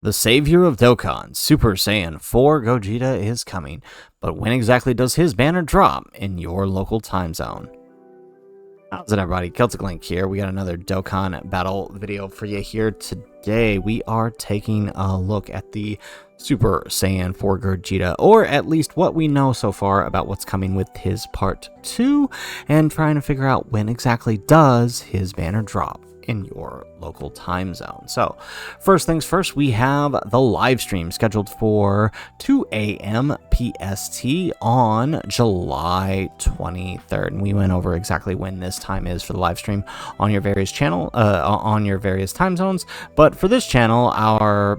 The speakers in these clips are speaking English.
The savior of Dokkan, Super Saiyan 4 Gogeta is coming, but when exactly does his banner drop in your local time zone? How's it, everybody? Celtic Link here. We got another Dokkan Battle video for you here today. We are taking a look at the Super Saiyan 4 Gogeta, or at least what we know so far about what's coming with his Part 2, and trying to figure out when exactly does his banner drop in your local time zone. So first things first, we have the live stream scheduled for 2 a.m. PST on July 23rd. And we went over exactly when this time is for the live stream on your various on your various time zones. But for this channel, our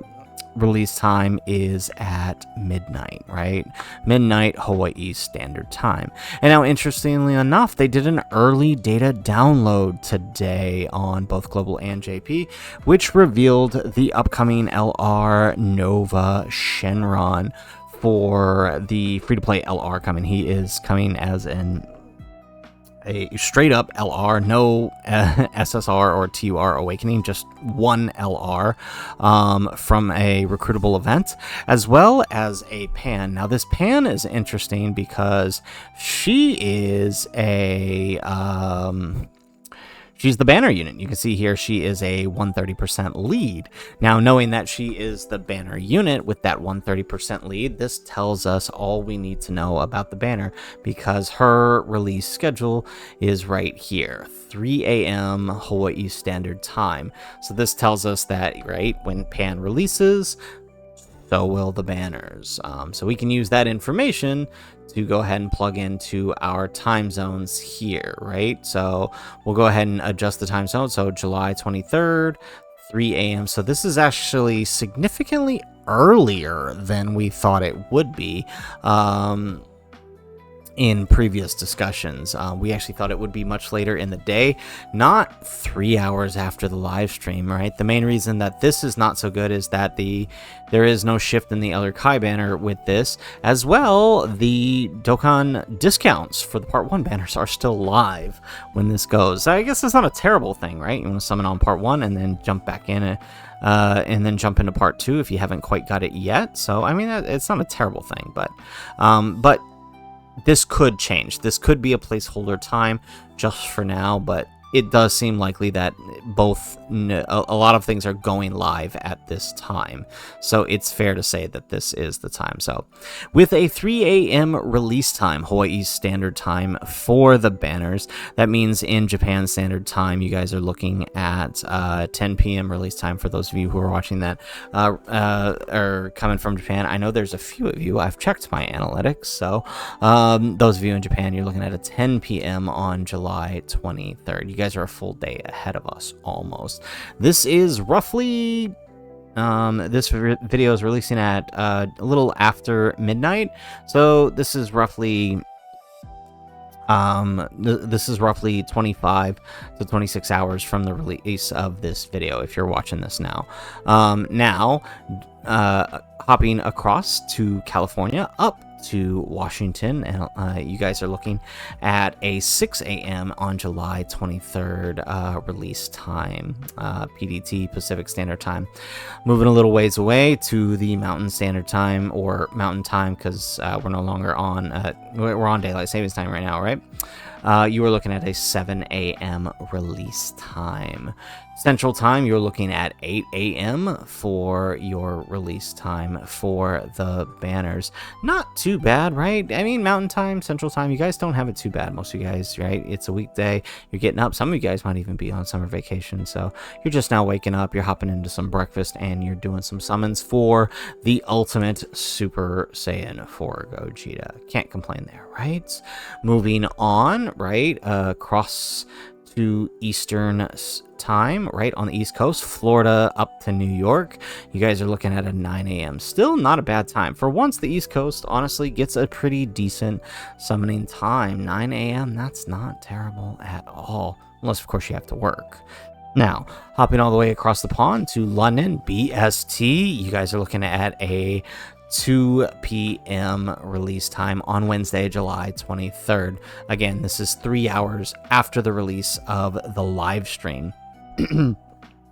release time is at midnight, right? Midnight Hawaii Standard Time. And now, interestingly enough, they did an early data download today on both Global and JP, which revealed the upcoming LR Nova Shenron for the free-to-play LR coming. He is coming as a straight up LR, no SSR or TUR awakening, just one LR from a recruitable event, as well as a Pan. Now, this Pan is interesting because she is she's the banner unit. You can see here she is a 130% lead. Now, knowing that she is the banner unit with that 130% lead, this tells us all we need to know about the banner, because her release schedule is right here, 3 a.m. Hawaii Standard Time. So this tells us that, right, when Pan releases, so will the banners. So we can use that information to go ahead and plug into our time zones here, right? So we'll go ahead and adjust the time zone. So July 23rd, 3 a.m. So this is actually significantly earlier than we thought it would be. In previous discussions, we actually thought it would be much later in the day, not 3 hours after the live stream, right? The main reason that this is not so good is that there is no shift in the Elder Kai banner with this. As well, the Dokkan discounts for the Part 1 banners are still live when this goes. So I guess it's not a terrible thing, right? You want to summon on Part 1 and then jump back in and then jump into Part 2 if you haven't quite got it yet. So, I mean, it's not a terrible thing, but this could change. This could be a placeholder time just for now, but it does seem likely that a lot of things are going live at this time. So it's fair to say that this is the time. So with a 3 a.m. release time, Hawaii Standard Time for the banners, that means in Japan Standard Time, you guys are looking at 10 p.m. release time for those of you who are watching that are coming from Japan. I know there's a few of you. I've checked my analytics. So those of you in Japan, you're looking at a 10 p.m. on July 23rd. You guys are a full day ahead of us almost. This is roughly this video is releasing at a little after midnight, so this is roughly 25 to 26 hours from the release of this video if you're watching this now. Hopping across to California, up to Washington, and you guys are looking at a 6 a.m. on July 23rd release time, PDT, Pacific Standard Time. Moving a little ways away to the Mountain Standard Time, or Mountain Time, because we're no longer on we're on Daylight Savings Time right now, right? You are looking at a 7 a.m. release time. Central Time, you're looking at 8 a.m. for your release time for the banners. Not too bad, right? I mean, Mountain Time, Central Time, you guys don't have it too bad, most of you guys, right? It's a weekday, you're getting up. Some of you guys might even be on summer vacation, so you're just now waking up, you're hopping into some breakfast, and you're doing some summons for the ultimate Super Saiyan 4 Gogeta. Can't complain there, right? Moving on, right, across to Eastern Time, right on the East Coast, Florida up to New York, you guys are looking at a 9 a.m. Still not a bad time. For once, the East Coast honestly gets a pretty decent summoning time. 9 a.m., that's not terrible at all, unless of course you have to work. Now, hopping all the way across the pond to London, BST, you guys are looking at a 2 p.m. release time on Wednesday, July 23rd. Again, this is 3 hours after the release of the live stream.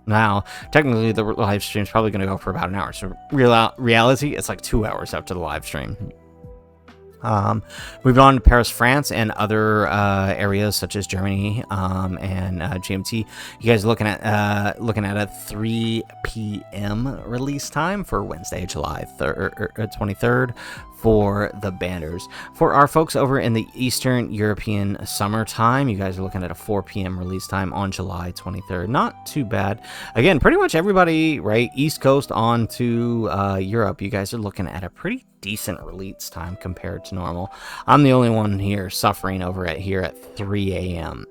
Now, technically, the live stream is probably going to go for about an hour. So, reality, it's like 2 hours after the live stream. Moving on to Paris, France, and other areas such as Germany and GMT. You guys are looking at a 3 p.m. release time for Wednesday, July 23rd for the banners. For our folks over in the Eastern European summertime, you guys are looking at a 4 p.m. release time on July 23rd. Not too bad. Again, pretty much everybody, right, East Coast on to Europe, you guys are looking at a pretty decent release time compared to normal. I'm the only one here suffering over here at 3 a.m.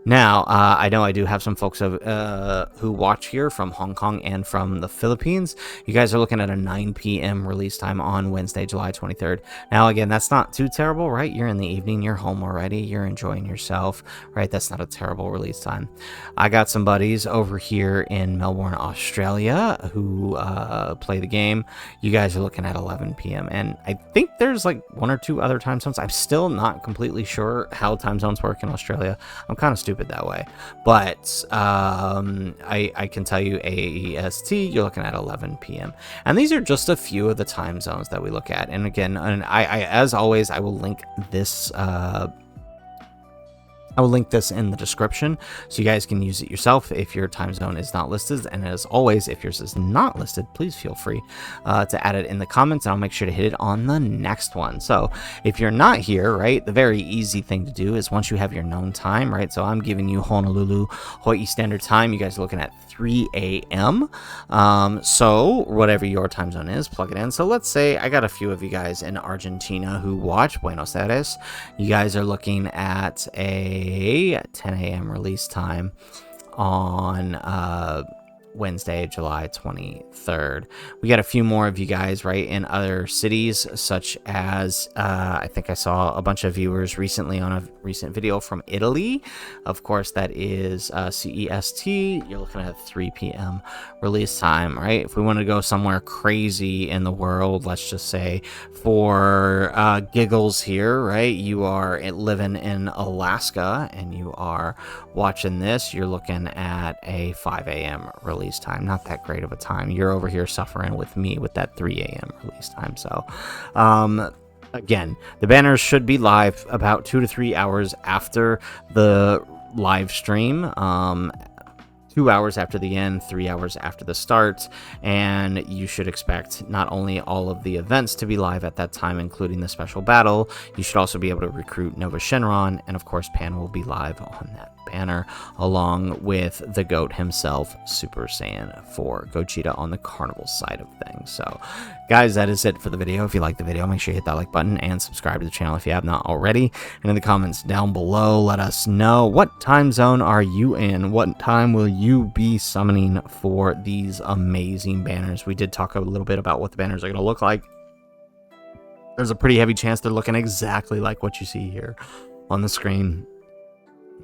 Now, I know I do have some folks who watch here from Hong Kong and from the Philippines. You guys are looking at a 9 p.m. release time on Wednesday, July 23rd. Now, again, that's not too terrible, right? You're in the evening, you're home already, you're enjoying yourself, right? That's not a terrible release time. I got some buddies over here in Melbourne, Australia, who play the game. You guys are looking at 11 p.m. And I think there's like 1 or 2 other time zones. I'm still not completely sure how time zones work in Australia. I'm kind of stupid that way, but I can tell you AEST, you're looking at 11 p.m. and these are just a few of the time zones that we look at. And again, I as always, I will link this in the description so you guys can use it yourself if your time zone is not listed. And as always, if yours is not listed, please feel free to add it in the comments, and I'll make sure to hit it on the next one. So if you're not here, right, the very easy thing to do is once you have your known time, right, so I'm giving you Honolulu, Hawaii Standard Time. You guys are looking at 3 a.m. So whatever your time zone is, plug it in. So let's say I got a few of you guys in Argentina who watch. Buenos Aires. You guys are looking at a 10 a.m. release time on Wednesday, July 23rd. We got a few more of you guys, right, in other cities, such as I think I saw a bunch of viewers recently on a recent video from Italy. Of course, that is CEST. You're looking at 3 p.m. release time, right? If we want to go somewhere crazy in the world, let's just say for giggles here, right, you are living in Alaska and you are watching this, you're looking at a 5 a.m. release time. Not that great of a time. You're over here suffering with me with that 3 a.m. release time. So again, the banners should be live about 2 to 3 hours after the live stream. 2 hours after the end, 3 hours after the start, and you should expect not only all of the events to be live at that time, including the special battle, you should also be able to recruit Nova Shenron, and of course Pan will be live on that banner, along with the GOAT himself, Super Saiyan 4 Gogeta, on the Carnival side of things. So, guys, that is it for the video. If you like the video, make sure you hit that like button and subscribe to the channel if you have not already. And in the comments down below, let us know, what time zone are you in? What time will you be summoning for these amazing banners? We did talk a little bit about what the banners are going to look like. There's a pretty heavy chance they're looking exactly like what you see here on the screen.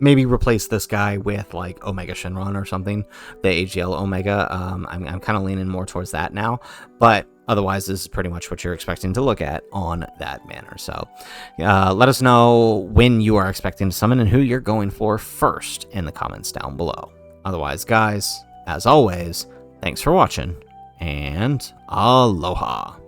Maybe replace this guy with like Omega Shenron or something, the AGL Omega. I'm kind of leaning more towards that now, but otherwise this is pretty much what you're expecting to look at on that banner. So let us know when you are expecting to summon and who you're going for first in the comments down below. Otherwise, guys, as always, thanks for watching, and aloha.